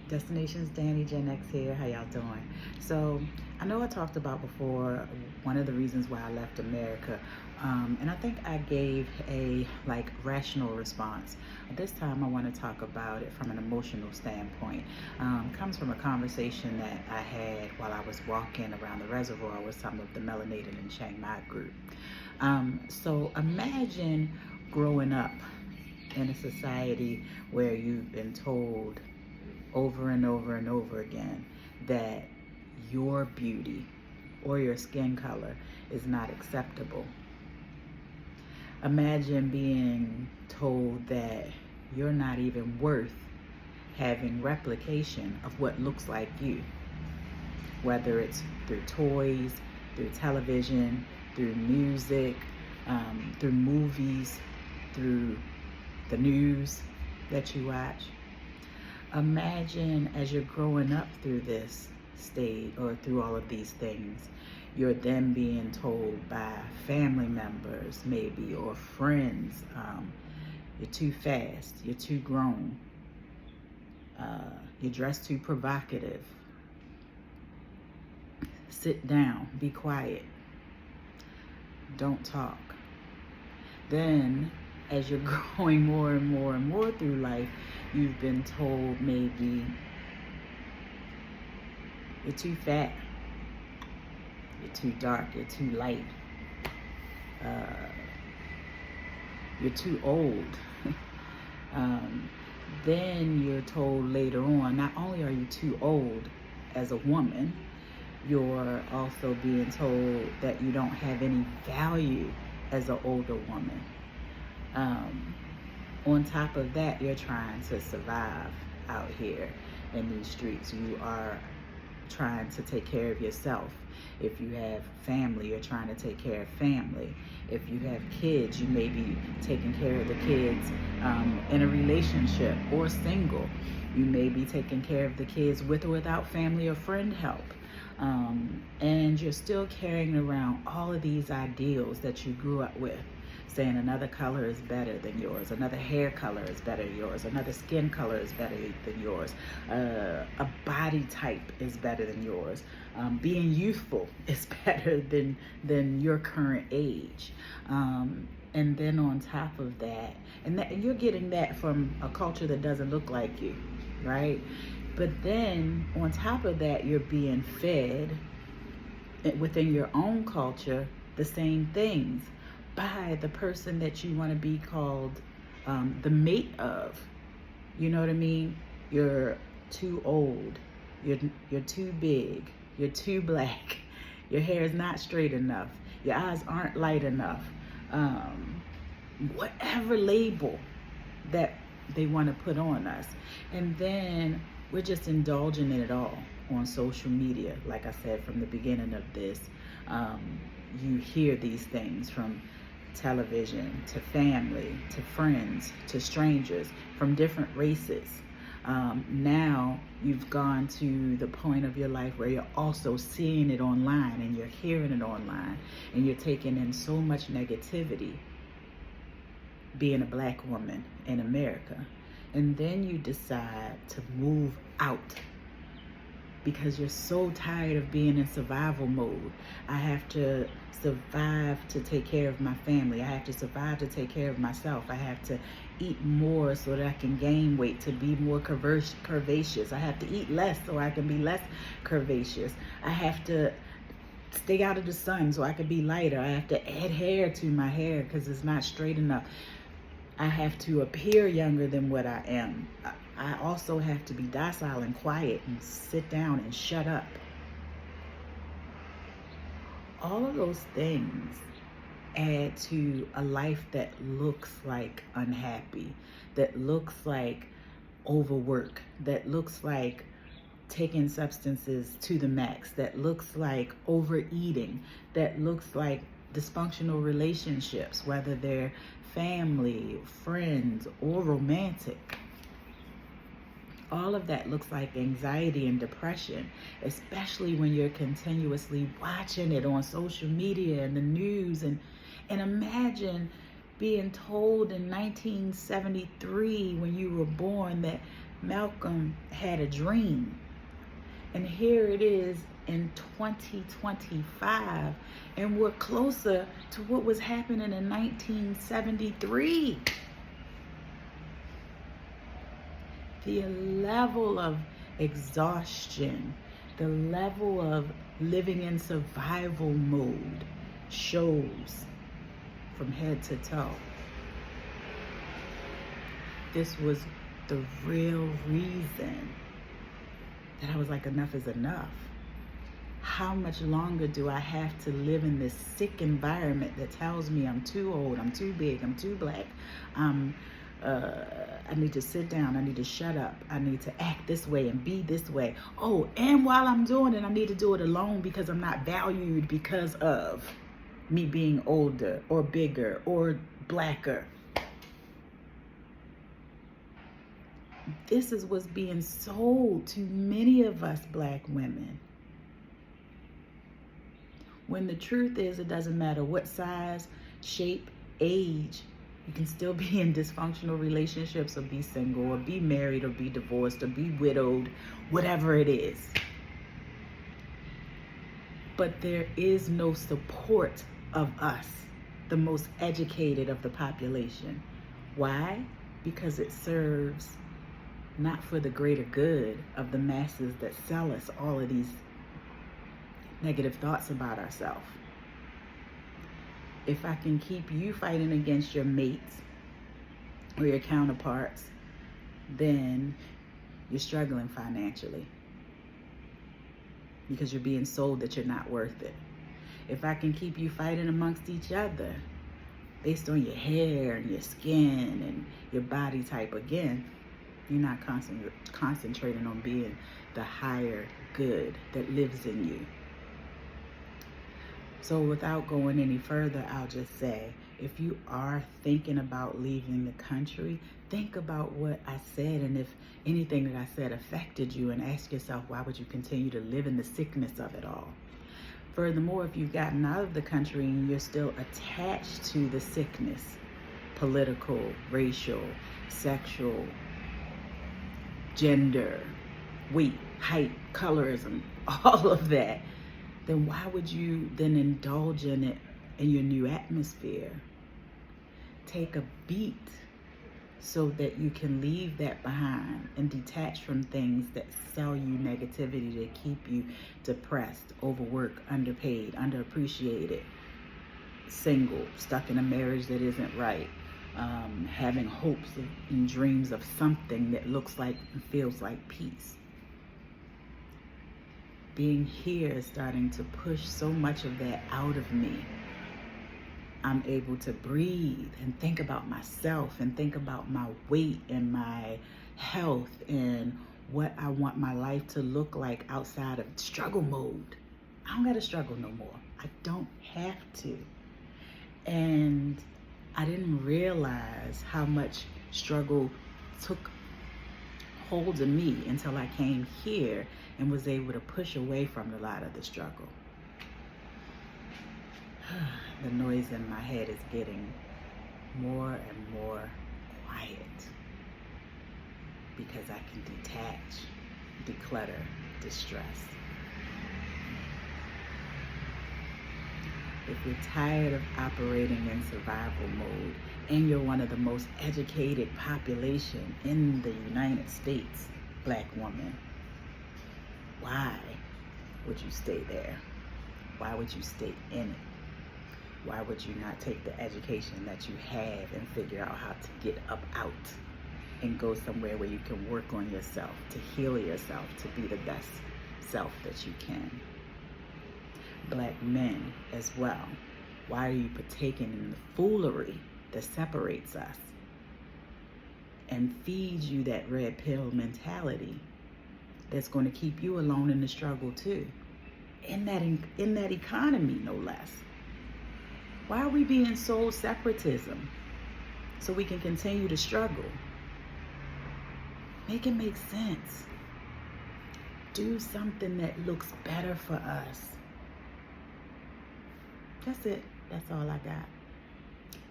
Destinations Danny Gen X here. How y'all doing? So I know I talked about before one of the reasons why I left America, and I think I gave a rational response. This time I want to talk about it from an emotional standpoint. Comes from a conversation that I had while I was walking around the reservoir with some of the melanated and Chiang Mai group. So imagine growing up in a society where you've been told over and over and over again that your beauty or your skin color is not acceptable. Imagine being told that you're not even worth having replication of what looks like you, whether it's through toys, through television, through music, through movies, through the news that you watch. Imagine as you're growing up through this stage or through all of these things, you're then being told by family members maybe or friends, you're too fast, you're too grown, you're dressed too provocative, sit down, be quiet, don't talk. Then as you're growing more and more and more through life, you've been told maybe you're too fat, you're too dark, you're too light, you're too old. Then you're told later on, not only are you too old as a woman, you're also being told that you don't have any value as an older woman. On top of that, you're trying to survive out here in these streets. You are trying to take care of yourself. If you have family, you're trying to take care of family. If you have kids, you may be taking care of the kids in a relationship or single. You may be taking care of the kids with or without family or friend help. And you're still carrying around all of these ideals that you grew up with, saying another color is better than yours, another hair color is better than yours, another skin color is better than yours, a body type is better than yours, being youthful is better than your current age. And then on top of that, and you're getting that from a culture that doesn't look like you, right? But then on top of that, you're being fed within your own culture the same things by the person that you want to be called the mate of. You know what I mean? You're too old, you're too big, you're too black, your hair is not straight enough, your eyes aren't light enough, whatever label that they want to put on us. And then we're just indulging in it all on social media. Like I said from the beginning of this, you hear these things from television to family to friends to strangers from different races. Now you've gone to the point of your life where you're also seeing it online and you're hearing it online and you're taking in so much negativity being a black woman in America. And then you decide to move out because you're so tired of being in survival mode. I have to survive to take care of my family. I have to survive to take care of myself. I have to eat more so that I can gain weight, to be more curvaceous. I have to eat less so I can be less curvaceous. I have to stay out of the sun so I can be lighter. I have to add hair to my hair because it's not straight enough. I have to appear younger than what I am. I also have to be docile and quiet and sit down and shut up. All of those things add to a life that looks like unhappy, that looks like overwork, that looks like taking substances to the max, that looks like overeating, that looks like dysfunctional relationships, whether they're family, friends, or romantic. All of that looks like anxiety and depression, especially when you're continuously watching it on social media and the news. And imagine being told in 1973 when you were born that Malcolm had a dream. And here it is in 2025, and we're closer to what was happening in 1973. The level of exhaustion, the level of living in survival mode shows from head to toe. This was the real reason that I was like, enough is enough. How much longer do I have to live in this sick environment that tells me I'm too old, I'm too big, I'm too black, I need to sit down, I need to shut up, I need to act this way and be this way. Oh, and while I'm doing it, I need to do it alone because I'm not valued because of me being older or bigger or blacker. This is what's being sold to many of us black women. When the truth is, it doesn't matter what size, shape, age, you can still be in dysfunctional relationships or be single or be married or be divorced or be widowed, whatever it is. But there is no support of us, the most educated of the population. Why? Because it serves not for the greater good of the masses that sell us all of these negative thoughts about ourselves. If I can keep you fighting against your mates or your counterparts, then you're struggling financially because you're being sold that you're not worth it. If I can keep you fighting amongst each other based on your hair and your skin and your body type, again, you're not concentrating on being the higher good that lives in you. So without going any further, I'll just say, if you are thinking about leaving the country, think about what I said, and if anything that I said affected you, and ask yourself, why would you continue to live in the sickness of it all? Furthermore, if you've gotten out of the country and you're still attached to the sickness, political, racial, sexual, gender, weight, height, colorism, all of that, then why would you then indulge in it in your new atmosphere? Take a beat so that you can leave that behind and detach from things that sell you negativity to keep you depressed, overworked, underpaid, underappreciated, single, stuck in a marriage that isn't right, having hopes and dreams of something that looks like and feels like peace. Being here is starting to push so much of that out of me. I'm able to breathe and think about myself and think about my weight and my health and what I want my life to look like outside of struggle mode. I don't gotta struggle no more. I don't have to. And I didn't realize how much struggle took hold of me until I came here and was able to push away from a lot of the struggle. The noise in my head is getting more and more quiet because I can detach, declutter, distress. If you're tired of operating in survival mode and you're one of the most educated population in the United States, black woman, why would you stay there? Why would you stay in it? Why would you not take the education that you have and figure out how to get up out and go somewhere where you can work on yourself, to heal yourself, to be the best self that you can? Black men as well, why are you partaking in the foolery that separates us and feeds you that red pill mentality that's going to keep you alone in the struggle too, in that economy, no less? Why are we being sold separatism so we can continue to struggle? Make it make sense. Do something that looks better for us. That's it. That's all I got.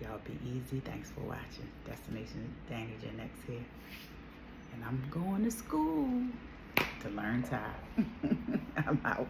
Y'all be easy. Thanks for watching. Destination Danny Gen X here. And I'm going to school to learn Thai. I'm out.